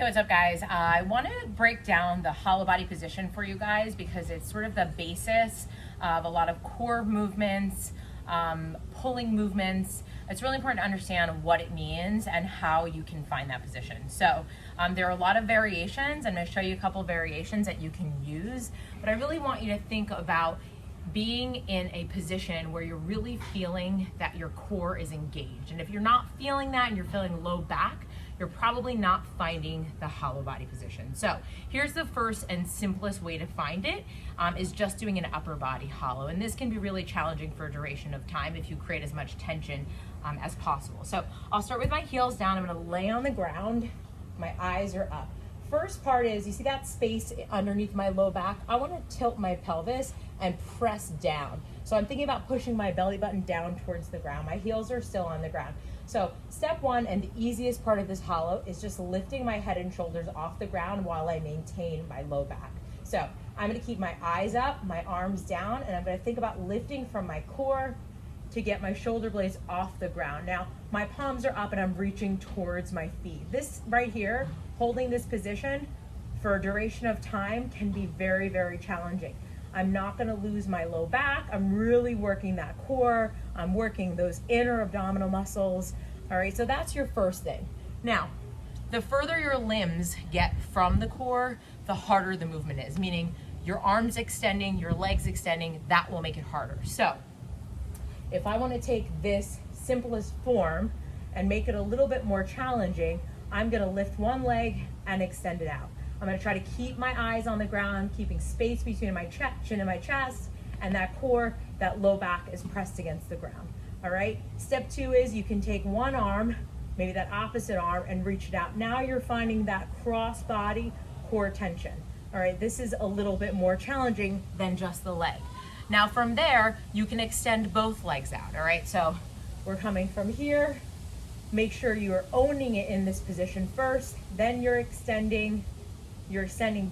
Hey, what's up, guys? I want to break down the hollow body position for you guys because it's sort of the basis of a lot of core movements, pulling movements. It's really important to understand what it means and how you can find that position. So there are a lot of variations. I'm going to show you a couple variations that you can use, but I really want you to think about being in a position where you're really feeling that your core is engaged. And if you're not feeling that and you're feeling low back, you're probably not finding the hollow body position. So here's the first and simplest way to find it, is just doing an upper body hollow. And this can be really challenging for a duration of time if you create as much tension as possible. So I'll start with my heels down. I'm gonna lay on the ground. My eyes are up. First part is, you see that space underneath my low back? I wanna tilt my pelvis and press down. So I'm thinking about pushing my belly button down towards the ground. My heels are still on the ground. So step one, and the easiest part of this hollow, is just lifting my head and shoulders off the ground while I maintain my low back. So I'm gonna keep my eyes up, my arms down, and I'm gonna think about lifting from my core to get my shoulder blades off the ground. Now, my palms are up and I'm reaching towards my feet. This right here, holding this position for a duration of time, can be very, very challenging. I'm not gonna lose my low back. I'm really working that core. I'm working those inner abdominal muscles. All right, so that's your first thing. Now, the further your limbs get from the core, the harder the movement is, meaning your arms extending, your legs extending, that will make it harder. So if I wanna take this simplest form and make it a little bit more challenging, I'm gonna lift one leg and extend it out. I'm gonna try to keep my eyes on the ground, keeping space between my chin and my chest, and that core, that low back is pressed against the ground, all right? Step two is you can take one arm, maybe that opposite arm, and reach it out. Now you're finding that cross body core tension, all right? This is a little bit more challenging than just the leg. Now from there, you can extend both legs out, all right? So we're coming from here. Make sure you're owning it in this position first, then you're extending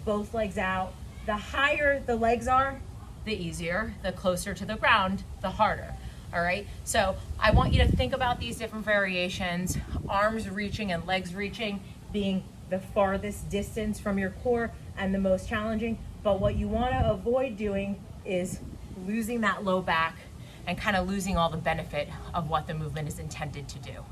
both legs out. The higher the legs are, the easier. The closer to the ground, the harder. All right, so I want you to think about these different variations, arms reaching and legs reaching being the farthest distance from your core and the most challenging. But what you want to avoid doing is losing that low back and kind of losing all the benefit of what the movement is intended to do.